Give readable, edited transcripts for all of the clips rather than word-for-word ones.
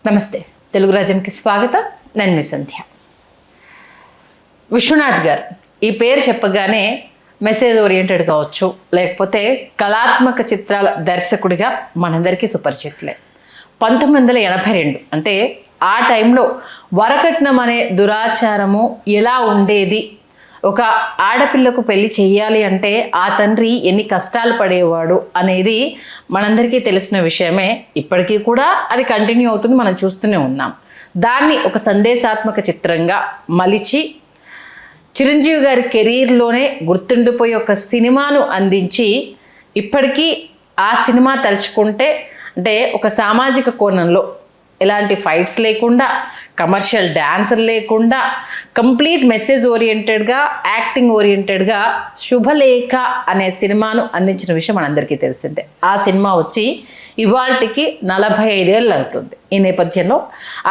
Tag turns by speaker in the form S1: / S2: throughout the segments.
S1: నమస్తే, తెలుగు రాజ్యంకి స్వాగతం. నేను మీ సంధ్య. విశ్వనాథ్ గారు ఈ పేరు చెప్పగానే మెసేజ్ ఓరియంటెడ్ కావచ్చు, లేకపోతే కళాత్మక చిత్రాల దర్శకుడిగా మనందరికీ సుపరిచితులే. 1982 అంటే ఆ టైంలో వరకట్నం అనే దురాచారము ఎలా ఉండేది, ఒక ఆడపిల్లకు పెళ్లి చెయ్యాలి అంటే ఆ తండ్రి ఎన్ని కష్టాలు పడేవాడు అనేది మనందరికీ తెలిసిన విషయమే. ఇప్పటికీ కూడా అది కంటిన్యూ అవుతుంది, మనం చూస్తూనే ఉన్నాం. దాన్ని ఒక సందేశాత్మక చిత్రంగా మలిచి చిరంజీవి గారి కెరీర్లోనే గుర్తుండిపోయే ఒక సినిమాను అందించి, ఇప్పటికీ ఆ సినిమా తలుచుకుంటే అంటే ఒక సామాజిక కోణంలో ఎలాంటి ఫైట్స్ లేకుండా, కమర్షియల్ డాన్సర్ లేకుండా, కంప్లీట్ మెసేజ్ ఓరియంటెడ్గా, యాక్టింగ్ ఓరియంటెడ్గా శుభలేఖ అనే సినిమాను అందించిన విషయం మనందరికీ తెలిసిందే. ఆ సినిమా వచ్చి ఇవాళకి 45 ఏళ్ళు అవుతుంది. ఈ నేపథ్యంలో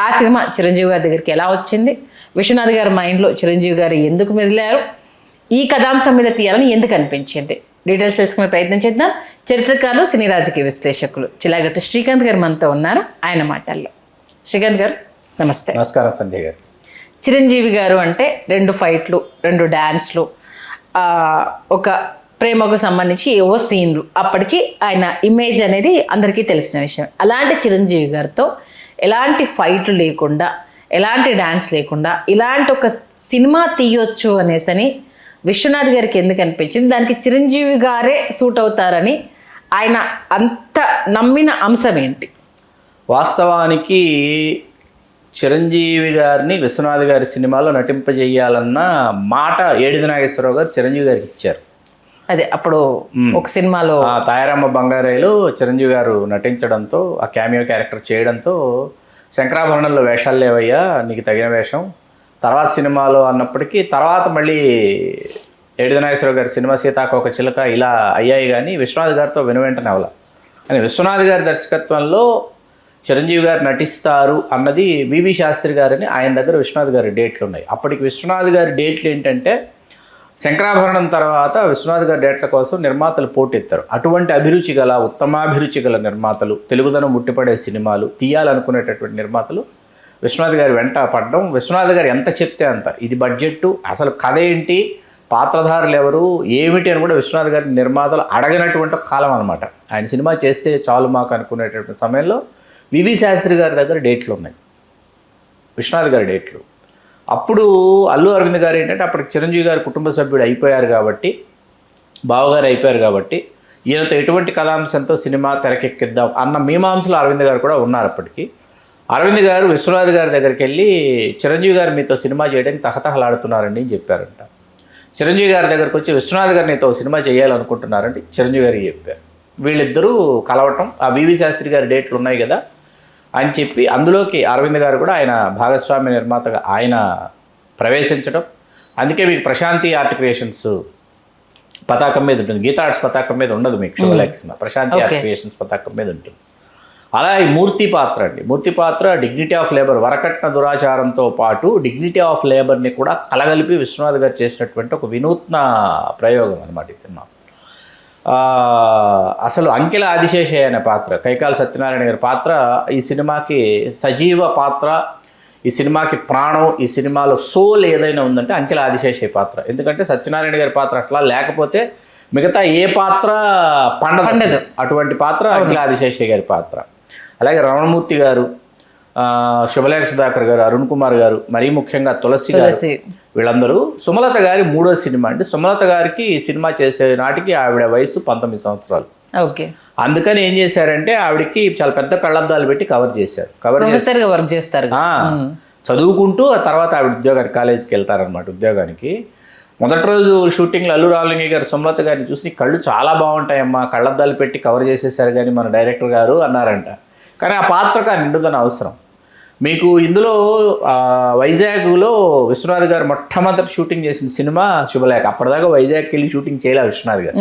S1: ఆ సినిమా చిరంజీవి గారి దగ్గరికి ఎలా వచ్చింది, విశ్వనాథ్ గారి మైండ్లో చిరంజీవి గారు ఎందుకు మెదిలారు, ఈ కథాంశం మీద తీయాలని ఎందుకు అనిపించింది, డీటెయిల్స్ తెలుసుకునే ప్రయత్నం చేద్దాం. చరిత్రకారులు, సినీ రాజకీయ విశ్లేషకులు చిలాగట్టి శ్రీకాంత్ గారు మనతో ఉన్నారు. ఆయన మాటల్లో. శ్రీకాంత్ గారు నమస్తే.
S2: నమస్కారం సంధ్య గారు.
S1: చిరంజీవి గారు అంటే 2 ఫైట్లు, 2 డాన్స్లు, ఒక ప్రేమకు సంబంధించి ఏవో సీన్లు, అప్పటికి ఆయన ఇమేజ్ అనేది అందరికీ తెలిసిన విషయం. అలాంటి చిరంజీవి గారితో ఎలాంటి ఫైట్లు లేకుండా, ఎలాంటి డాన్స్ లేకుండా ఇలాంటి ఒక సినిమా తీయొచ్చు అనేసని విశ్వనాథ్ గారికి ఎందుకు అనిపించింది, దానికి చిరంజీవి గారే సూట్ అవుతారని ఆయన అంత నమ్మిన అంశం ఏంటి?
S2: వాస్తవానికి చిరంజీవి గారిని విశ్వనాథ్ గారి సినిమాలో నటింపజేయాలన్న మాట ఏడిది నాగేశ్వరరావు గారు చిరంజీవి గారికి ఇచ్చారు.
S1: అదే అప్పుడు ఒక సినిమాలో
S2: తాయారమ్మ బంగారాయిలో చిరంజీవి గారు నటించడంతో, ఆ క్యామియో క్యారెక్టర్ చేయడంతో, శంకరాభరణంలో వేషాలు లేవయ్యా, నీకు తగిన వేషం తర్వాత సినిమాలో అన్నప్పటికీ, తర్వాత మళ్ళీ ఏడిది నాగేశ్వరరావు గారి సినిమా సీతాకోక చిలక ఇలా అయ్యాయి. కానీ విశ్వనాథ్ గారితో వెనువెంటనే అవలా. కానీ విశ్వనాథ్ గారి దర్శకత్వంలో చిరంజీవి గారు నటిస్తారు అన్నది వివి శాస్త్రి గారని ఆయన దగ్గర విశ్వనాథ్ గారి డేట్లు ఉన్నాయి. అప్పటికి విశ్వనాథ్ గారి డేట్లు ఏంటంటే, శంకరాభరణం తర్వాత విశ్వనాథ్ గారి డేట్ల కోసం నిర్మాతలు పోటెత్తారు. అటువంటి అభిరుచి గల, ఉత్తమాభిరుచి గల నిర్మాతలు, తెలుగుదనం ముట్టిపడే సినిమాలు తీయాలనుకునేటటువంటి నిర్మాతలు విశ్వనాథ్ గారి వెంట పడడం, విశ్వనాథ్ గారు ఎంత చెప్తే అంత, ఇది బడ్జెట్టు, అసలు కథ ఏంటి, పాత్రధారులు ఎవరు, ఏమిటి అని కూడా విశ్వనాథ్ గారి నిర్మాతలు అడగనటువంటి కాలం అనమాట. ఆయన సినిమా చేస్తే చాలు మాకు అనుకునేటటువంటి సమయంలో వివి శాస్త్రి గారి దగ్గర డేట్లు ఉన్నాయి, విశ్వనాథ్ గారి డేట్లు. అప్పుడు అల్లు అరవింద్ గారు ఏంటంటే, అప్పటికి చిరంజీవి గారి కుటుంబ సభ్యుడు అయిపోయారు కాబట్టి, బావగారు అయిపోయారు కాబట్టి, ఈయనతో ఎటువంటి కథాంశంతో సినిమా తెరకెక్కిద్దాం అన్న మీమాంసలో అరవింద్ గారు కూడా ఉన్నారు. అప్పటికి అరవింద్ గారు విశ్వనాథ్ గారి దగ్గరికి వెళ్ళి, చిరంజీవి గారు మీతో సినిమా చేయడానికి తహతహలాడుతున్నారండి అని చెప్పారంట. చిరంజీవి గారి దగ్గరికి వచ్చి, విశ్వనాథ్ గారు నీతో సినిమా చేయాలనుకుంటున్నారంటే చిరంజీవి గారికి చెప్పారు. వీళ్ళిద్దరూ కలవటం, ఆ వివి శాస్త్రి గారి డేట్లు ఉన్నాయి కదా అని చెప్పి, అందులోకి అరవింద్ గారు కూడా ఆయన భాగస్వామ్య నిర్మాతగా ఆయన ప్రవేశించడం. అందుకే మీకు ప్రశాంతి ఆర్ట్ క్రియేషన్స్ పతాకం మీద ఉంటుంది, గీతా ఆర్ట్స్ పతాకం మీద ఉండదు మీకు శుభలేఖ సినిమా, ప్రశాంతి ఆర్ట్ క్రియేషన్స్ పతాకం మీద ఉంటుంది. అలా ఈ మూర్తి పాత్ర అండి, మూర్తి పాత్ర డిగ్నిటీ ఆఫ్ లేబర్, వరకట్న దురాచారంతో పాటు డిగ్నిటీ ఆఫ్ లేబర్ని కూడా కలగలిపి విశ్వనాథ్ గారు చేసినటువంటి ఒక వినూత్న ప్రయోగం అనమాట ఈ సినిమా. అసలు అంకెల ఆదిశేషయ్య అనే పాత్ర, కైకాల సత్యనారాయణ గారి పాత్ర ఈ సినిమాకి సజీవ పాత్ర, ఈ సినిమాకి ప్రాణం, ఈ సినిమాలో సోల్ ఏదైనా ఉందంటే అంకెల ఆదిశేషయ్య పాత్ర. ఎందుకంటే సత్యనారాయణ గారి పాత్ర అట్లా లేకపోతే మిగతా ఏ పాత్ర పండదు, అటువంటి పాత్ర అంకెల ఆదిశేషయ్య గారి పాత్ర. అలాగే రమణమూర్తి గారు, శుభలేఖ సుధాకర్ గారు, అరుణ్ కుమార్ గారు, మరీ ముఖ్యంగా తులసి గారు, వీళ్ళందరూ. సుమలత గారి 3వ సినిమా అండి. సుమలత గారికి ఈ సినిమా చేసే నాటికి ఆవిడ వయసు 19 సంవత్సరాలు.
S1: ఓకే.
S2: అందుకని ఏం చేశారంటే, ఆవిడకి చాలా పెద్ద కళ్ళద్దాలు పెట్టి కవర్ చేశారు.
S1: వర్క్ చేస్తారు,
S2: చదువుకుంటూ ఆ తర్వాత ఆవిడ ఉద్యోగానికి, కాలేజీకి వెళ్తారనమాట ఉద్యోగానికి. మొదటి రోజు షూటింగ్లో అల్లు రామలింగయ్య గారు సుమలత గారిని చూసి, కళ్ళు చాలా బాగుంటాయమ్మా, కళ్ళద్దాలు పెట్టి కవర్ చేసేసారు కానీ మన డైరెక్టర్ గారు అన్నారంట. కానీ ఆ పాత్రకు ఆ నిండుదన అవసరం. మీకు ఇందులో వైజాగ్లో విశ్వనాథ్ గారు మొట్టమొదటి షూటింగ్ చేసిన సినిమా శుభలేఖ. అప్పటిదాకా వైజాగ్కి వెళ్ళి షూటింగ్ చేయలే విశ్వనాథ్ గారు.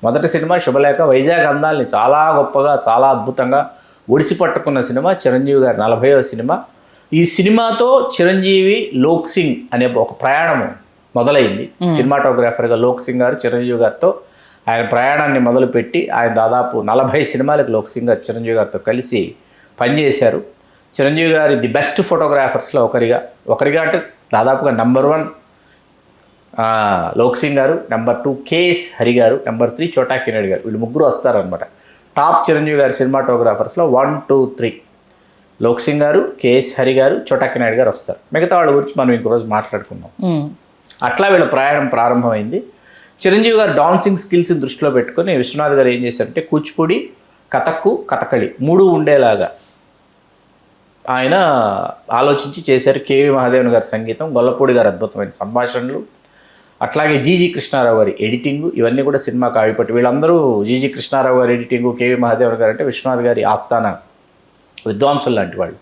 S2: మొదటి సినిమా శుభలేఖ. వైజాగ్ అందాల్ని చాలా గొప్పగా, చాలా అద్భుతంగా ఒడిసి పట్టుకున్న సినిమా చిరంజీవి గారి 40వ సినిమా. ఈ సినిమాతో చిరంజీవి లోక్ సింగ్ అనే ఒక ప్రయాణము మొదలైంది. సినిమాటోగ్రాఫర్గా లోక్ సింగ్ గారు చిరంజీవి గారితో ఆయన ప్రయాణాన్ని మొదలుపెట్టి ఆయన దాదాపు 40 సినిమాలకు లోక్ సింగ్ గారు చిరంజీవి గారితో కలిసి పనిచేశారు. చిరంజీవి గారి ది బెస్ట్ ఫోటోగ్రాఫర్స్లో ఒకరిగా అంటే దాదాపుగా నెంబర్ 1 లోక్ సింగ్ గారు, నెంబర్ 2 కేఎస్ హరి గారు, నెంబర్ 3 చోటా కిన్నెడ్ గారు, వీళ్ళు ముగ్గురు వస్తారనమాట. టాప్ చిరంజీవి గారి సినిమాటోగ్రాఫర్స్లో 1, 2, 3 లోక్ సింగ్ గారు, కేఎస్ హరి గారు, చోటా కిన్నెడ్ గారు వస్తారు. మిగతా వాళ్ళ గురించి మనం ఇంకో రోజు మాట్లాడుకుందాం. అట్లా వీళ్ళ ప్రయాణం ప్రారంభమైంది. చిరంజీవి గారు డాన్సింగ్ స్కిల్స్ని దృష్టిలో పెట్టుకొని విశ్వనాథ్ గారు ఏం చేశారంటే కూచిపూడి, కథక్కు, కథకళి 3 ఉండేలాగా ఆయన ఆలోచించి చేశారు. కేవి మహాదేవన్ గారి సంగీతం, గొల్లపూడి గారు అద్భుతమైన సంభాషణలు, అట్లాగే జీజీ కృష్ణారావు గారి ఎడిటింగ్, ఇవన్నీ కూడా సినిమాకు ఆవిపట్టి. వీళ్ళందరూ జీజీ కృష్ణారావు గారి ఎడిటింగు, కేవి మహాదేవన్ గారు అంటే విశ్వనాథ్ గారి ఆస్థాన విద్వాంసులు లాంటి వాళ్ళు.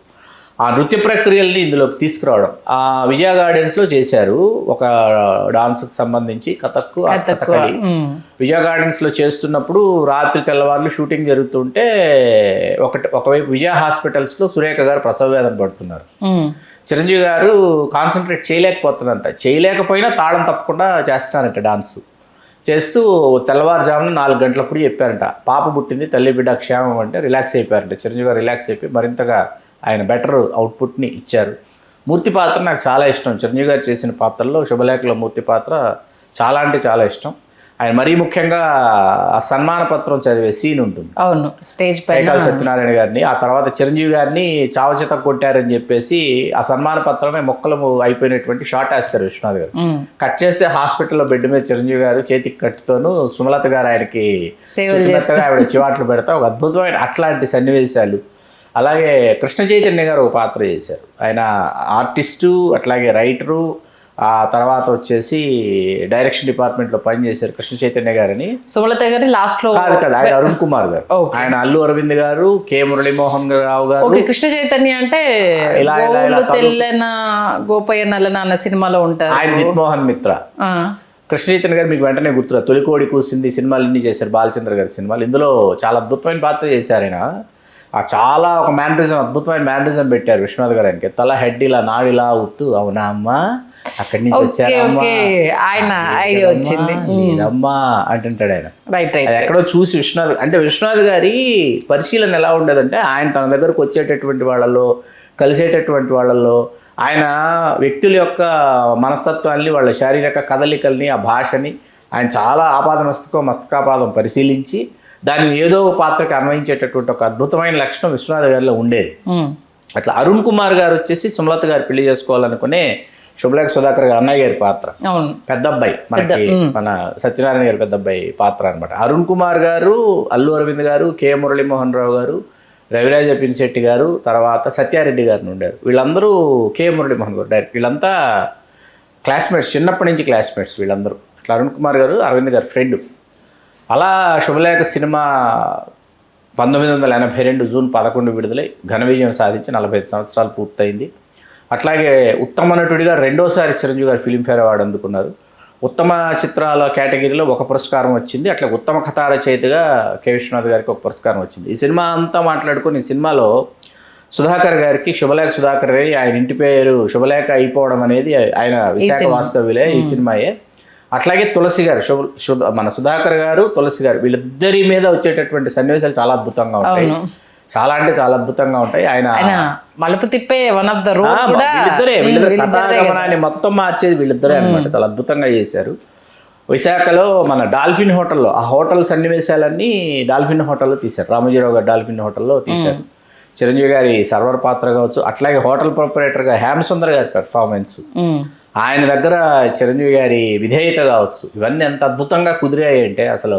S2: ఆ నృత్య ప్రక్రియల్ని ఇందులోకి తీసుకురావడం విజయ గార్డెన్స్లో చేశారు. ఒక డాన్స్కి సంబంధించి కథక్కు, కథకళి విజయ గార్డెన్స్లో చేస్తున్నప్పుడు రాత్రి తెల్లవారులు షూటింగ్ జరుగుతుంటే ఒకవైపు విజయ హాస్పిటల్స్లో సురేఖ గారు ప్రసవ వేదన పడుతున్నారు. చిరంజీవి గారు కాన్సన్ట్రేట్ చేయలేకపోయినా తాళం తప్పకుండా చేస్తున్నారంట. డాన్స్ చేస్తూ తెల్లవారుజామున 4 గంటలప్పుడు చెప్పారంట, పాప పుట్టింది, తల్లి బిడ్డ క్షేమం అంటే రిలాక్స్ అయిపోయారంట. చిరంజీవి గారు రిలాక్స్ అయిపోయి మరింతగా ఆయన బెటర్ అవుట్పుట్ని ఇచ్చారు. మూర్తి పాత్ర నాకు చాలా ఇష్టం. చిరంజీవి గారు చేసిన పాత్రల్లో శుభలేఖలో మూర్తి పాత్ర చాలా అంటే చాలా ఇష్టం. ఆయన మరీ ముఖ్యంగా ఆ సన్మాన పత్రం చదివే సీన్ ఉంటుంది.
S1: అవును, స్టేజ్ పైన
S2: సత్యనారాయణ గారిని, ఆ తర్వాత చిరంజీవి గారిని చావచేత కొట్టారని చెప్పేసి ఆ సన్మాన పత్రమే మొక్కలు అయిపోయినటువంటి షార్ట్ వేస్తారు విశ్వనాథ్ గారు. కట్ చేస్తే హాస్పిటల్లో బెడ్ మీద చిరంజీవి గారు చేతికి కట్టుతోను సుమలత గారు ఆయనకి ఆవిడ చివాట్లు పెడతా ఒక అద్భుతమైన అట్లాంటి సన్నివేశాలు. అలాగే కృష్ణ చైతన్య గారు ఒక పాత్ర చేశారు. ఆయన ఆర్టిస్టు, అట్లాగే రైటరు, ఆ తర్వాత వచ్చేసి డైరెక్షన్ డిపార్ట్మెంట్లో పనిచేశారు కృష్ణ చైతన్య గారని.
S1: సుమలత గారి లాస్ట్ లో
S2: కాదు ఆయన అరుణ్ కుమార్ గారు, ఆయన అల్లు అరవింద్ గారు, కె మురళీమోహన్ రావు గారు.
S1: కృష్ణ చైతన్య అంటే తెల్లన గోపయ్య నల్లన అన్న సినిమాలో ఉంటారు.
S2: ఆయన జిత్మోహన్ మిత్ర. కృష్ణ చైతన్య గారు మీకు వెంటనే గుర్తురా, తొలికోడి కూసింది సినిమాలు ఇన్ని చేశారు, బాలచంద్ర గారి సినిమాలు. ఇందులో చాలా అద్భుతమైన పాత్ర చేశారు ఆయన. చాలా ఒక మేనరిజం, అద్భుతమైన మేనరిజం పెట్టారు విశ్వనాథ్ గారు. ఆయనకి తల హెడ్ ఇలా నాడిలా ఉత్తు, అవునా అమ్మా అక్కడి నుంచి వచ్చారమ్మా,
S1: ఆయన ఐడియా వచ్చింది
S2: అమ్మా అంటుంటాడు ఆయన.
S1: Right right.
S2: ఎక్కడో చూసి విశ్వనాథ్ గారి పరిశీలన ఎలా ఉండేదంటే ఆయన తన దగ్గరకు వచ్చేటటువంటి వాళ్ళలో, కలిసేటటువంటి వాళ్ళలో ఆయన వ్యక్తుల యొక్క మనస్తత్వాన్ని, వాళ్ళ శారీరక కదలికల్ని, ఆ భాషని ఆయన చాలా మస్తకాపాదం పరిశీలించి దాన్ని ఏదో పాత్రకి అన్వయించేటటువంటి ఒక అద్భుతమైన లక్షణం విశ్వనాథ్ గారిలో ఉండేది. అట్లా అరుణ్ కుమార్ గారు వచ్చేసి సుమలత గారు పెళ్లి చేసుకోవాలనుకునే శుభలేఖ సుధాకర్ గారు అన్నయ్య గారి పాత్ర, పెద్ద అబ్బాయి, మనకి మన సత్యనారాయణ గారి పెద్ద అబ్బాయి పాత్ర అనమాట. అరుణ్ కుమార్ గారు, అల్లు అరవింద్ గారు, కె మురళీమోహన్ రావు గారు, రవిరాజ పినిశెట్టి గారు, తర్వాత సత్యారెడ్డి గారిని ఉండారు. వీళ్ళందరూ కె మురళీమోహన్ గారు డైరెక్ట్. వీళ్ళంతా క్లాస్మేట్స్, చిన్నప్పటి నుంచి క్లాస్మేట్స్ వీళ్ళందరూ. అట్లా అరుణ్ కుమార్ గారు అరవింద్ గారు ఫ్రెండ్. అలా శుభలేఖ సినిమా 1982 జూన్ 11 విడుదలై ఘన విజయం సాధించి 45 సంవత్సరాలు పూర్తయింది. అట్లాగే ఉత్తమ నటుడిగా రెండోసారి చిరంజీవి గారు ఫిలింఫేర్ అవార్డు అందుకున్నారు. ఉత్తమ చిత్రాల కేటగిరీలో ఒక పురస్కారం వచ్చింది. అట్లా ఉత్తమ కథా రచయితగా కె విశ్వనాథ్ గారికి ఒక పురస్కారం వచ్చింది. ఈ సినిమా అంతా మాట్లాడుకుని ఈ సినిమాలో సుధాకర్ గారికి శుభలేఖ సుధాకర్ గారి ఆయన ఇంటి పేరు శుభలేఖ అయిపోవడం అనేది ఆయన విశాఖ వాస్తవ్యులే ఈ సినిమాయే. అట్లాగే తులసి గారు, మన సుధాకర్ గారు, తులసి గారు, వీళ్ళిద్దరి మీద వచ్చేటటువంటి సన్నివేశాలు చాలా అద్భుతంగా ఉంటాయి. చాలా అంటే చాలా అద్భుతంగా ఉంటాయి. ఆయన
S1: మలుపు తిప్పే వన్ ఆఫ్ ద రోల్ కూడా
S2: వీళ్ళిద్దరే కథాగమనాన్ని మొత్తం మార్చేది వీళ్ళిద్దరే అనమాట. చాలా అద్భుతంగా చేశారు. విశాఖలో మన డాల్ఫిన్ హోటల్లో, ఆ హోటల్ సన్నివేశాలన్నీ డాల్ఫిన్ హోటల్లో తీశారు. రామోజీరావు గారు డాల్ఫిన్ హోటల్లో తీశారు. చిరంజీవి గారి సర్వర్ పాత్ర కావచ్చు, అట్లాగే హోటల్ ప్రొపరేటర్గా హేమసుందర్ గారి పెర్ఫార్మెన్స్, ఆయన దగ్గర చిరంజీవి గారి విధేయత కావచ్చు, ఇవన్నీ ఎంత అద్భుతంగా కుదిరాయి అంటే అసలు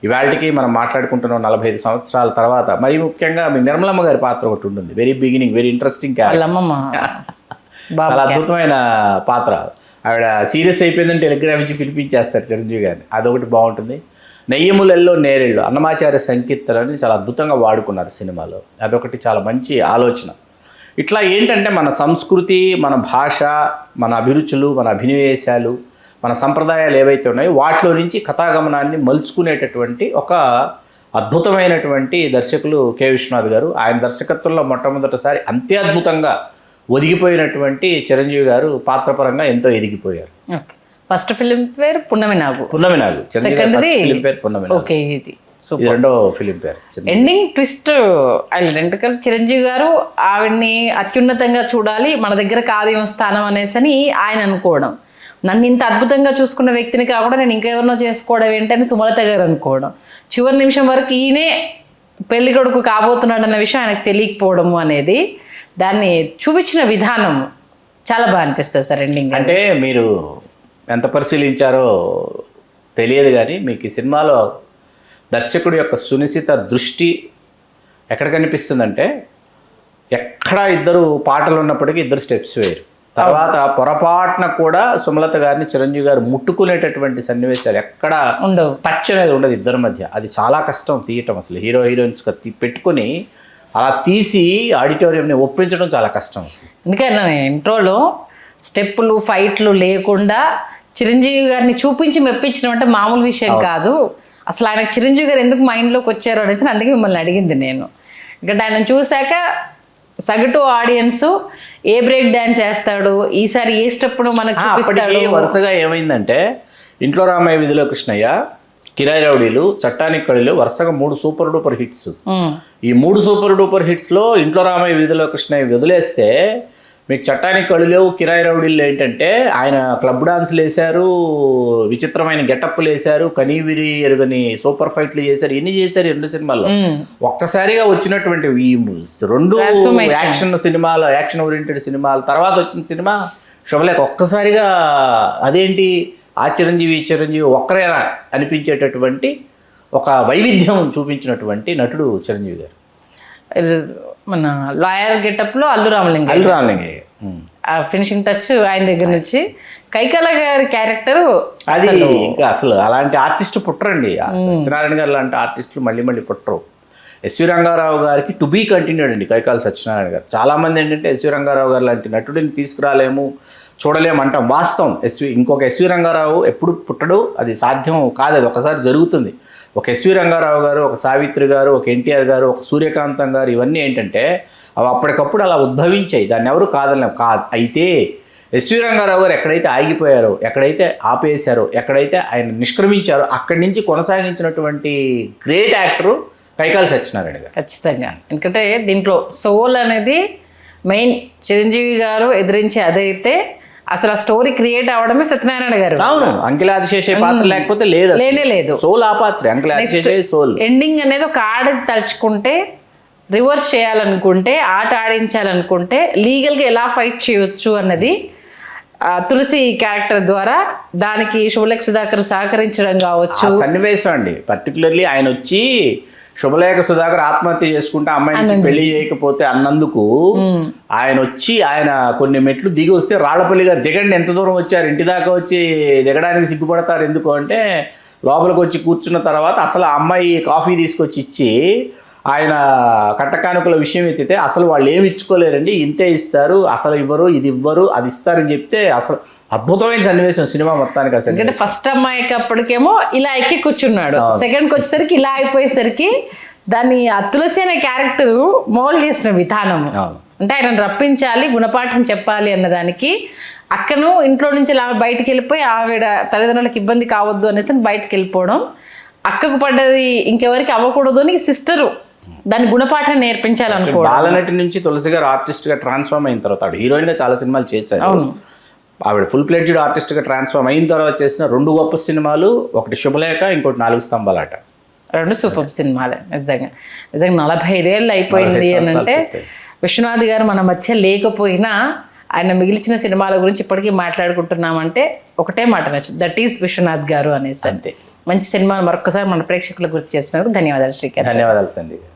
S2: ఇవాళకి మనం మాట్లాడుకుంటున్నాం 45 సంవత్సరాల తర్వాత. మరీ ముఖ్యంగా మీ నిర్మలమ్మ గారి పాత్ర ఒకటి ఉంటుంది, వెరీ బిగినింగ్, వెరీ ఇంట్రెస్టింగ్ చాలా అద్భుతమైన పాత్ర. ఆవిడ సీరియస్ అయిపోయిందని టెలిగ్రామ్ ఇచ్చి పిలిపించేస్తారు చిరంజీవి గారిని, అదొకటి బాగుంటుంది. నెయ్యములెల్లో నేరేళ్ళు అన్నమాచార్య సంకీర్తనని చాలా అద్భుతంగా వాడుకున్నారు సినిమాలో, అదొకటి చాలా మంచి ఆలోచన. ఇట్లా ఏంటంటే మన సంస్కృతి, మన భాష, మన అభిరుచులు, మన అభినవేశాలు, మన సంప్రదాయాలు ఏవైతే ఉన్నాయో వాటిలో నుంచి కథాగమనాన్ని మలుచుకునేటటువంటి ఒక అద్భుతమైనటువంటి దర్శకులు కె విశ్వనాథ్ గారు. ఆయన దర్శకత్వంలో మొట్టమొదటిసారి అంతే అద్భుతంగా ఒదిగిపోయినటువంటి చిరంజీవి గారు పాత్రపరంగా ఎంతో ఎదిగిపోయారు.
S1: ఫస్ట్ ఫిలిం పేరు పున్నమి నాగు,
S2: పున్నమి నాగు, చిరంజీవి ఫిలిం పేరు పున్నమి నాగు.
S1: ఓకే, ఇది
S2: ఇది రెండో ఫిలిం పేరు.
S1: ఎండింగ్ ట్విస్ట్ ఎందుకంటే చిరంజీవి గారు ఆవిడ్ని అత్యున్నతంగా చూడాలి, మన దగ్గర కాదు స్థానం అనేసి అని ఆయన అనుకోవడం, నన్ను ఇంత అద్భుతంగా చూసుకున్న వ్యక్తిని కాకుండా నేను ఇంకెవరినో చేసుకోవడం ఏంటని సుమలత గారు అనుకోవడం, చివరి నిమిషం వరకు ఈయనే పెళ్లి కొడుకు కాబోతున్నాడు అన్న విషయం ఆయనకు తెలియకపోవడము అనేది దాన్ని చూపించిన విధానం చాలా బాగా అనిపిస్తుంది సార్. ఎండింగ్
S2: అంటే మీరు ఎంత పరిశీలించారో తెలియదు కానీ మీకు ఈ సినిమాలో దర్శకుడి యొక్క సునిశిత దృష్టి ఎక్కడ కనిపిస్తుందంటే, ఎక్కడ ఇద్దరు పాటలు ఉన్నప్పటికీ ఇద్దరు స్టెప్స్ వేరు, తర్వాత పొరపాటున కూడా సుమలత గారిని చిరంజీవి గారు ముట్టుకునేటటువంటి సన్నివేశాలు ఎక్కడ
S1: ఉండవు,
S2: టచ్ అనేది ఉండదు ఇద్దరి మధ్య. అది చాలా కష్టం తీయటం, అసలు హీరో హీరోయిన్స్గా పెట్టుకొని అలా తీసి ఆడిటోరియంని ఒప్పించడం చాలా కష్టం అసలు.
S1: ఎందుకంటే నేను ఇంట్రోలో స్టెప్పులు ఫైట్లు లేకుండా చిరంజీవి గారిని చూపించి మెప్పించడం అంటే మామూలు విషయం కాదు. అసలు ఆయనకు చిరంజీవి గారు ఎందుకు మైండ్లోకి వచ్చారు అనేసి అందుకే మిమ్మల్ని అడిగింది నేను. ఇక్కడ ఆయన చూశాక సగటు ఆడియన్స్ ఏ బ్రేక్ డాన్స్ వేస్తాడు, ఈసారి ఏ స్టెప్ను మనకు చూపిస్తాడు.
S2: వరుసగా ఏమైందంటే ఇంట్లో రామయ్య, విధిలో కృష్ణయ్య, కిరాయి రౌడీలు, చట్టానికి కళలు వరుసగా 3 సూపర్ డూపర్ హిట్స్. ఈ 3 సూపర్ డూపర్ హిట్స్లో ఇంట్లో రామయ్య, విధిలో కృష్ణయ్య వదిలేస్తే మీకు చట్టానికి కళలు, కిరాయి రౌడీలు ఏంటంటే ఆయన క్లబ్ డాన్సులు వేశారు, విచిత్రమైన గెటప్లు వేశారు, కనీవిరి ఎరుగని సూపర్ ఫైట్లు చేశారు, ఎన్ని చేశారు 2 సినిమాల్లో. ఒక్కసారిగా వచ్చినటువంటి ఈ 2 యాక్షన్ సినిమాలు, యాక్షన్ ఓరియంటెడ్ సినిమాలు తర్వాత వచ్చిన సినిమా శుభలేఖ. ఒక్కసారిగా అదేంటి ఆ చిరంజీవి చిరంజీవి ఒక్కరేనా అనిపించేటటువంటి ఒక వైవిధ్యం చూపించినటువంటి నటుడు చిరంజీవి గారు.
S1: మన లాయర్ గెటప్లో అల్లు రామలింగయ్య ఫినిషింగ్ టచ్ ఆయన దగ్గర నుంచి. కైకాల గారి క్యారెక్టర్
S2: అది ఇంకా అసలు అలాంటి ఆర్టిస్ట్ పుట్టరండి. సత్యనారాయణ గారు లాంటి ఆర్టిస్టులు మళ్ళీ మళ్ళీ పుట్టరు. ఎస్వి రంగారావు గారికి టు బీ కంటిన్యూడ్ అండి కైకాల సత్యనారాయణ గారు. చాలామంది ఏంటంటే ఎస్వి రంగారావు గారు లాంటి నటుడిని తీసుకురాలేము, చూడలేము అంటాం. వాస్తవం. ఇంకొక ఎస్వి రంగారావు ఎప్పుడు పుట్టడు, అది సాధ్యం కాదు. అది ఒకసారి జరుగుతుంది. ఒక ఎస్వి రంగారావు గారు, ఒక సావిత్రి గారు, ఒక ఎన్టీఆర్ గారు, ఒక సూర్యకాంతం గారు, ఇవన్నీ ఏంటంటే అవి అప్పటికప్పుడు అలా ఉద్భవించాయి, దాన్ని ఎవరు కాదలేము. అయితే ఎస్వి రంగారావు గారు ఎక్కడైతే ఆగిపోయారో, ఎక్కడైతే ఆపేశారో, ఎక్కడైతే ఆయన నిష్క్రమించారో అక్కడి నుంచి కొనసాగించినటువంటి గ్రేట్ యాక్టరు కైకాల సత్యనారాయణ గారు.
S1: ఖచ్చితంగా. ఎందుకంటే దీంట్లో సోల్ అనేది మెయిన్ చిరంజీవి గారు ఎదిరించే అదైతే అసలు ఆ స్టోరీ క్రియేట్ అవడమే సత్యనారాయణ గారు.
S2: అవును, అంకిలాదిశేష పాత్ర లేకపోతే లేదు. సోల్ ఆ పాత్ర, అంకిలాదిశేష సోల్.
S1: ఎండింగ్ అనేది ఒక ఆడ తలుచుకుంటే, రివర్స్ చేయాలనుకుంటే, ఆట ఆడించాలనుకుంటే లీగల్గా ఎలా ఫైట్ చేయవచ్చు అన్నది తులసి క్యారెక్టర్ ద్వారా దానికి శుభలేఖ సుధాకర్ సహకరించడం కావచ్చు.
S2: సన్నివేశం అండి. పర్టికులర్లీ ఆయన వచ్చి శుభలేఖ సుధాకర్ ఆత్మహత్య చేసుకుంటే అమ్మాయి నుంచి పెళ్లి చేయకపోతే అన్నందుకు ఆయన వచ్చి ఆయన కొన్ని మెట్లు దిగి వస్తే రాళ్లపల్లి గారు దిగండి, ఎంత దూరం వచ్చారు, ఇంటి దాకా వచ్చి దిగడానికి సిగ్గుపడతారు ఎందుకు అంటే, లోపలికి వచ్చి కూర్చున్న తర్వాత అసలు ఆ అమ్మాయి కాఫీ తీసుకొచ్చి ఇచ్చి ఆయన కట్టకానుకల విషయం ఎత్తితే అసలు వాళ్ళు ఏమి ఇచ్చుకోలేరండి, ఇంతే ఇస్తారు, అసలు ఇవ్వరు, ఇది ఇవ్వరు, అది ఇస్తారని చెప్తే అసలు అద్భుతమైన సన్నివేశం సినిమా మొత్తానికి. అసలు
S1: ఎందుకంటే ఫస్ట్ అమ్మాయికి అప్పటికేమో ఇలా ఎక్కి కూర్చున్నాడు, సెకండ్కి వచ్చేసరికి ఇలా అయిపోయేసరికి దాన్ని ఆ తులసి అనే క్యారెక్టర్ మోల్డ్ చేసిన విధానం అంటే ఆయన రప్పించాలి, గుణపాఠం చెప్పాలి అన్నదానికి అక్కను ఇంట్లో నుంచి ఇలా బయటికి వెళ్ళిపోయి ఆవిడ తల్లిదండ్రులకు ఇబ్బంది కావద్దు అనేసి బయటకు వెళ్ళిపోవడం, అక్కకు పడ్డది ఇంకెవరికి అవ్వకూడదు అని సిస్టరు దాని గుణపాఠం నేర్పించాలనుకో.
S2: బాలనటి నుంచి తులసి గారు ఆర్టిస్ట్ గా ట్రాన్స్ఫార్మ్ అయిన తర్వాత హీరోయిన్ గా చాలా సినిమాలు చేశారు. ఆవిడ ఫుల్ ప్లెడ్జ్డ్ ఆర్టిస్ట్ గా ట్రాన్స్ఫార్మ్ అయిన తర్వాత చేసిన 2 గొప్ప సినిమాలు, ఒకటి శుభలేఖ, ఇంకోటి 4 స్తంభాలాట.
S1: 2 సూపర్ సినిమాలే. నిజంగా 45 ఏళ్ళు అయిపోయింది అని అంటే విశ్వనాథ్ గారు మన మధ్య లేకపోయినా ఆయన మిగిల్చిన సినిమాల గురించి ఇప్పటికీ మాట్లాడుకుంటున్నామంటే ఒకటే మాట నచ్చు, దట్ ఈస్ విశ్వనాథ్ గారు అనేసి.
S2: అంతే.
S1: మంచి సినిమాలు మరొకసారి మన ప్రేక్షకులకు గుర్తు చేసినందుకు ధన్యవాదాలు శ్రీకాంత్.
S2: ధన్యవాదాలు సందీప్.